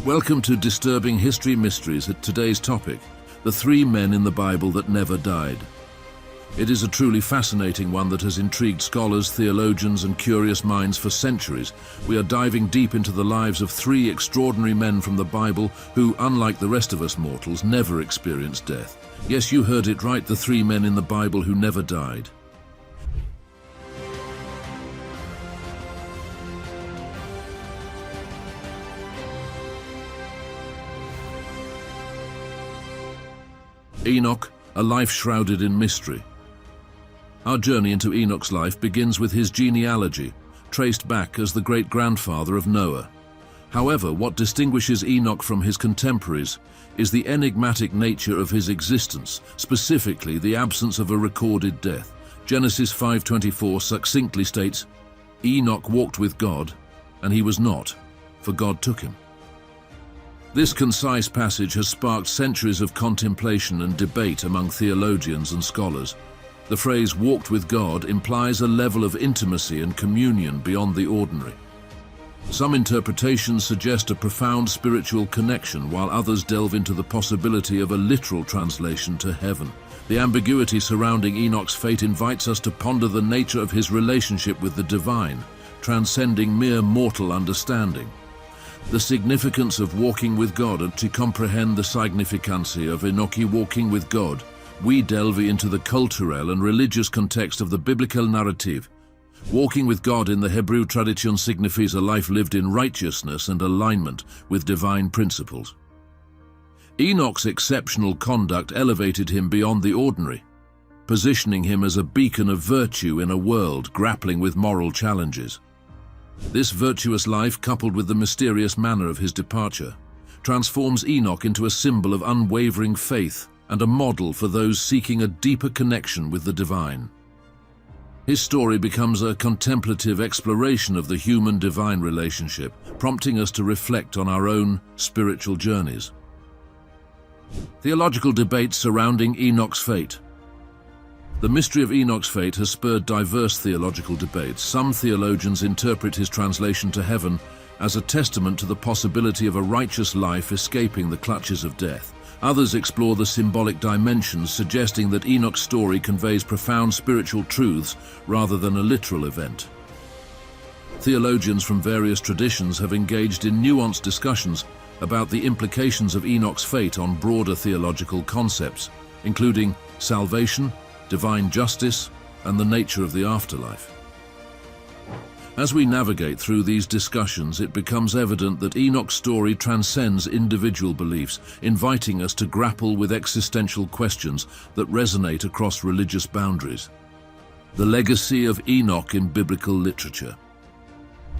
Welcome to Disturbing History Mysteries at today's topic, the three men in the Bible that never died. It is a truly fascinating one that has intrigued scholars, theologians, and curious minds for centuries. We are diving deep into the lives of three extraordinary men from the Bible who, unlike the rest of us mortals, never experienced death. Yes, you heard it right, the three men in the Bible who never died. Enoch, a life shrouded in mystery. Our journey into Enoch's life begins with his genealogy, traced back as the great-grandfather of Noah. However, what distinguishes Enoch from his contemporaries is the enigmatic nature of his existence, specifically the absence of a recorded death. Genesis 5:24 succinctly states, "Enoch walked with God, and he was not, for God took him." This concise passage has sparked centuries of contemplation and debate among theologians and scholars. The phrase "walked with God" implies a level of intimacy and communion beyond the ordinary. Some interpretations suggest a profound spiritual connection, while others delve into the possibility of a literal translation to heaven. The ambiguity surrounding Enoch's fate invites us to ponder the nature of his relationship with the divine, transcending mere mortal understanding. The significance of walking with God, and to comprehend the significancia of Enochi walking with God, we delve into the cultural and religious context of the biblical narrative. Walking with God in the Hebrew tradition signifies a life lived in righteousness and alignment with divine principles. Enoch's exceptional conduct elevated him beyond the ordinary, positioning him as a beacon of virtue in a world grappling with moral challenges. This virtuous life, coupled with the mysterious manner of his departure, transforms Enoch into a symbol of unwavering faith and a model for those seeking a deeper connection with the divine. His story becomes a contemplative exploration of the human-divine relationship, prompting us to reflect on our own spiritual journeys. Theological debates surrounding Enoch's fate. The mystery of Enoch's fate has spurred diverse theological debates. Some theologians interpret his translation to heaven as a testament to the possibility of a righteous life escaping the clutches of death. Others explore the symbolic dimensions, suggesting that Enoch's story conveys profound spiritual truths rather than a literal event. Theologians from various traditions have engaged in nuanced discussions about the implications of Enoch's fate on broader theological concepts, including salvation, divine justice, and the nature of the afterlife. As we navigate through these discussions, it becomes evident that Enoch's story transcends individual beliefs, inviting us to grapple with existential questions that resonate across religious boundaries. The legacy of Enoch in biblical literature.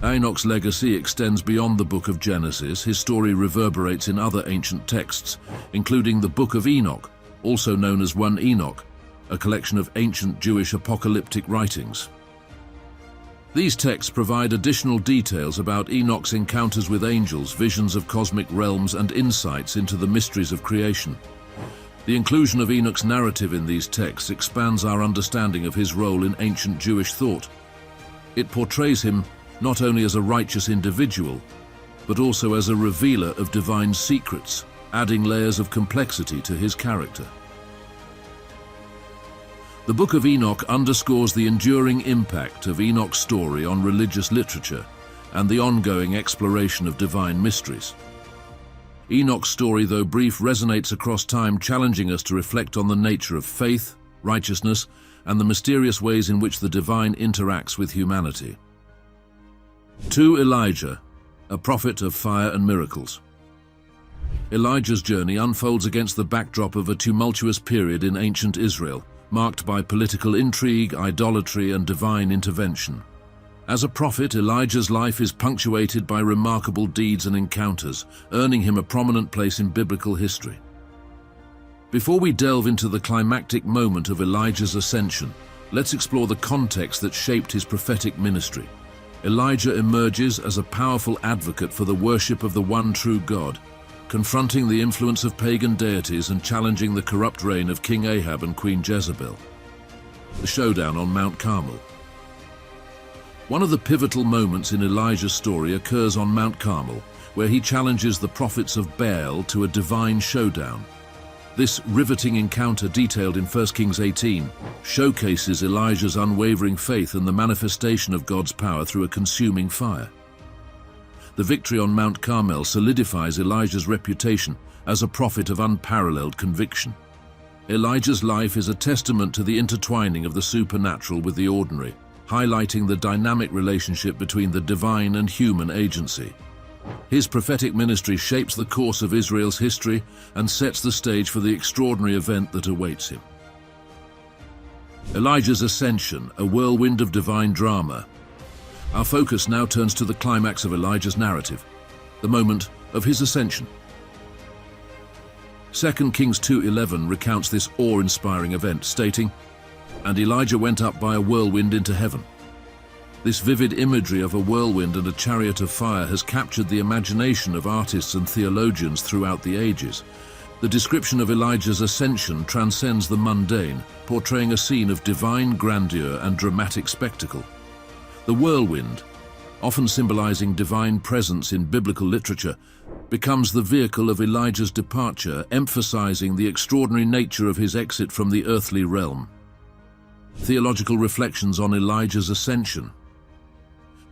Enoch's legacy extends beyond the book of Genesis. His story reverberates in other ancient texts, including the Book of Enoch, also known as 1 Enoch, a collection of ancient Jewish apocalyptic writings. These texts provide additional details about Enoch's encounters with angels, visions of cosmic realms, and insights into the mysteries of creation. The inclusion of Enoch's narrative in these texts expands our understanding of his role in ancient Jewish thought. It portrays him not only as a righteous individual, but also as a revealer of divine secrets, adding layers of complexity to his character. The Book of Enoch underscores the enduring impact of Enoch's story on religious literature and the ongoing exploration of divine mysteries. Enoch's story, though brief, resonates across time, challenging us to reflect on the nature of faith, righteousness, and the mysterious ways in which the divine interacts with humanity. 2 Elijah, a prophet of fire and miracles. Elijah's journey unfolds against the backdrop of a tumultuous period in ancient Israel, marked by political intrigue, idolatry, and divine intervention. As a prophet, Elijah's life is punctuated by remarkable deeds and encounters, earning him a prominent place in biblical history. Before we delve into the climactic moment of Elijah's ascension, let's explore the context that shaped his prophetic ministry. Elijah emerges as a powerful advocate for the worship of the one true God, confronting the influence of pagan deities and challenging the corrupt reign of King Ahab and Queen Jezebel. The showdown on Mount Carmel. One of the pivotal moments in Elijah's story occurs on Mount Carmel, where he challenges the prophets of Baal to a divine showdown. This riveting encounter, detailed in 1 Kings 18, showcases Elijah's unwavering faith and the manifestation of God's power through a consuming fire. The victory on Mount Carmel solidifies Elijah's reputation as a prophet of unparalleled conviction. Elijah's life is a testament to the intertwining of the supernatural with the ordinary, highlighting the dynamic relationship between the divine and human agency. His prophetic ministry shapes the course of Israel's history and sets the stage for the extraordinary event that awaits him. Elijah's ascension, a whirlwind of divine drama. Our focus now turns to the climax of Elijah's narrative, the moment of his ascension. 2 Kings 2:11 recounts this awe-inspiring event, stating, "And Elijah went up by a whirlwind into heaven." This vivid imagery of a whirlwind and a chariot of fire has captured the imagination of artists and theologians throughout the ages. The description of Elijah's ascension transcends the mundane, portraying a scene of divine grandeur and dramatic spectacle. The whirlwind, often symbolizing divine presence in biblical literature, becomes the vehicle of Elijah's departure, emphasizing the extraordinary nature of his exit from the earthly realm. Theological reflections on Elijah's ascension.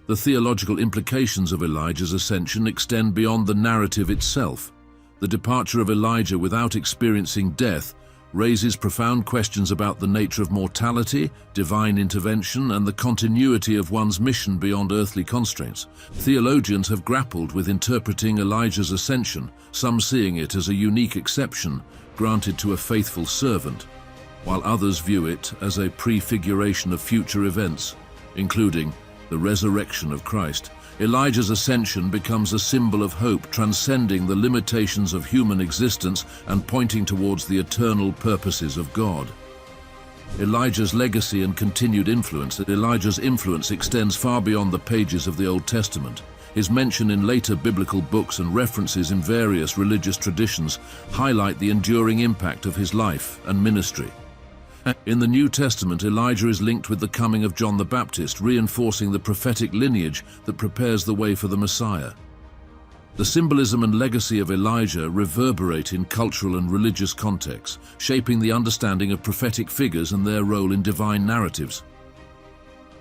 The theological implications of Elijah's ascension extend beyond the narrative itself. The departure of Elijah without experiencing death raises profound questions about the nature of mortality, divine intervention, and the continuity of one's mission beyond earthly constraints. Theologians have grappled with interpreting Elijah's ascension, some seeing it as a unique exception granted to a faithful servant, while others view it as a prefiguration of future events, including the resurrection of Christ. Elijah's ascension becomes a symbol of hope, transcending the limitations of human existence and pointing towards the eternal purposes of God. Elijah's legacy and continued influence. Elijah's influence extends far beyond the pages of the Old Testament. His mention in later biblical books and references in various religious traditions highlight the enduring impact of his life and ministry. In the New Testament, Elijah is linked with the coming of John the Baptist, reinforcing the prophetic lineage that prepares the way for the Messiah. The symbolism and legacy of Elijah reverberate in cultural and religious contexts, shaping the understanding of prophetic figures and their role in divine narratives.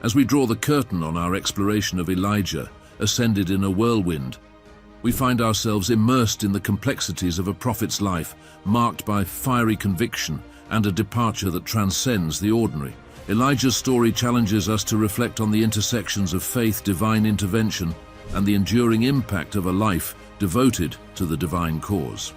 As we draw the curtain on our exploration of Elijah, ascended in a whirlwind, we find ourselves immersed in the complexities of a prophet's life, marked by fiery conviction and a departure that transcends the ordinary. Elijah's story challenges us to reflect on the intersections of faith, divine intervention, and the enduring impact of a life devoted to the divine cause.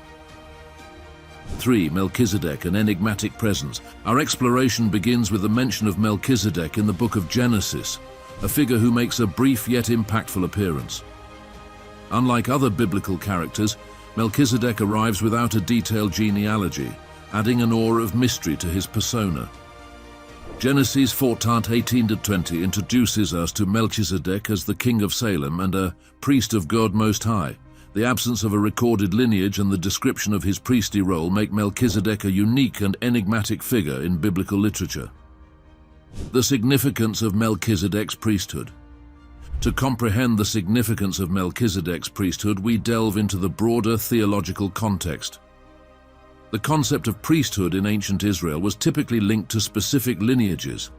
3. Melchizedek, an enigmatic presence. Our exploration begins with the mention of Melchizedek in the book of Genesis, a figure who makes a brief yet impactful appearance. Unlike other biblical characters, Melchizedek arrives without a detailed genealogy, adding an aura of mystery to his persona. Genesis 4:18-20 introduces us to Melchizedek as the king of Salem and a priest of God Most High. The absence of a recorded lineage and the description of his priestly role make Melchizedek a unique and enigmatic figure in biblical literature. The significance of Melchizedek's priesthood. To comprehend the significance of Melchizedek's priesthood, we delve into the broader theological context. The concept of priesthood in ancient Israel was typically linked to specific lineages,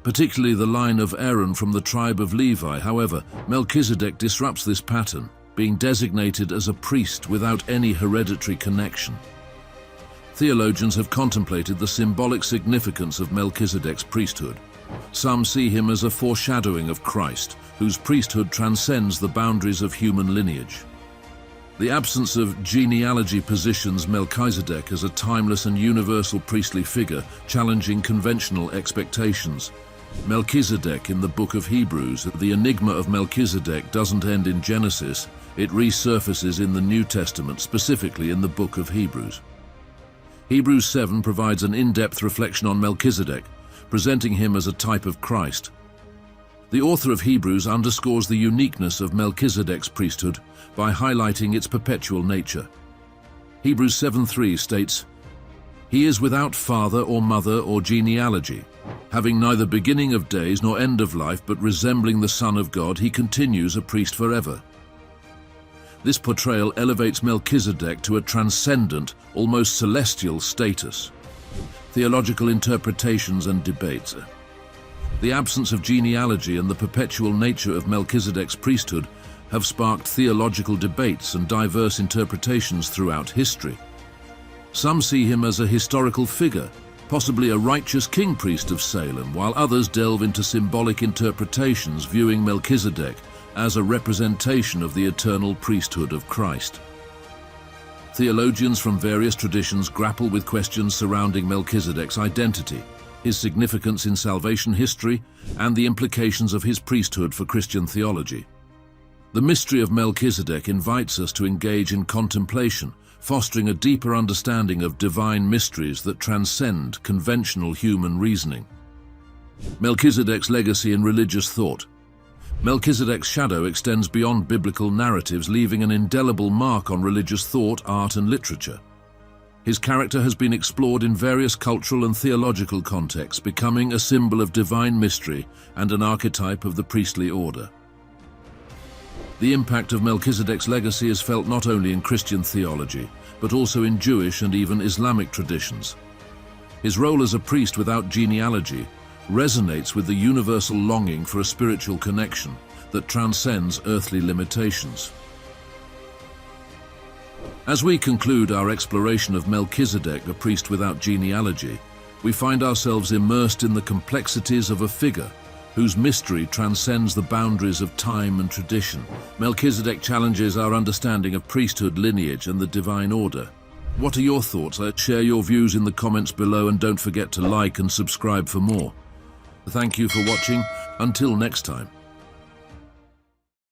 particularly the line of Aaron from the tribe of Levi. However, Melchizedek disrupts this pattern, being designated as a priest without any hereditary connection. Theologians have contemplated the symbolic significance of Melchizedek's priesthood. Some see him as a foreshadowing of Christ, whose priesthood transcends the boundaries of human lineage. The absence of genealogy positions Melchizedek as a timeless and universal priestly figure, challenging conventional expectations. Melchizedek in the book of Hebrews. The enigma of Melchizedek doesn't end in Genesis, it resurfaces in the New Testament, specifically in the book of Hebrews. Hebrews 7 provides an in-depth reflection on Melchizedek, presenting him as a type of Christ. The author of Hebrews underscores the uniqueness of Melchizedek's priesthood by highlighting its perpetual nature. Hebrews 7:3 states, "He is without father or mother or genealogy. Having neither beginning of days nor end of life, but resembling the Son of God, he continues a priest forever." This portrayal elevates Melchizedek to a transcendent, almost celestial status. Theological interpretations and debates. The absence of genealogy and the perpetual nature of Melchizedek's priesthood have sparked theological debates and diverse interpretations throughout history. Some see him as a historical figure, possibly a righteous king-priest of Salem, while others delve into symbolic interpretations, viewing Melchizedek as a representation of the eternal priesthood of Christ. Theologians from various traditions grapple with questions surrounding Melchizedek's identity, his significance in salvation history, and the implications of his priesthood for Christian theology. The mystery of Melchizedek invites us to engage in contemplation, fostering a deeper understanding of divine mysteries that transcend conventional human reasoning. Melchizedek's legacy in religious thought. Melchizedek's shadow extends beyond biblical narratives, leaving an indelible mark on religious thought, art, and literature. His character has been explored in various cultural and theological contexts, becoming a symbol of divine mystery and an archetype of the priestly order. The impact of Melchizedek's legacy is felt not only in Christian theology, but also in Jewish and even Islamic traditions. His role as a priest without genealogy resonates with the universal longing for a spiritual connection that transcends earthly limitations. As we conclude our exploration of Melchizedek, a priest without genealogy, we find ourselves immersed in the complexities of a figure whose mystery transcends the boundaries of time and tradition. Melchizedek challenges our understanding of priesthood, lineage, and the divine order. What are your thoughts? Share your views in the comments below, and don't forget to like and subscribe for more. Thank you for watching. Until next time.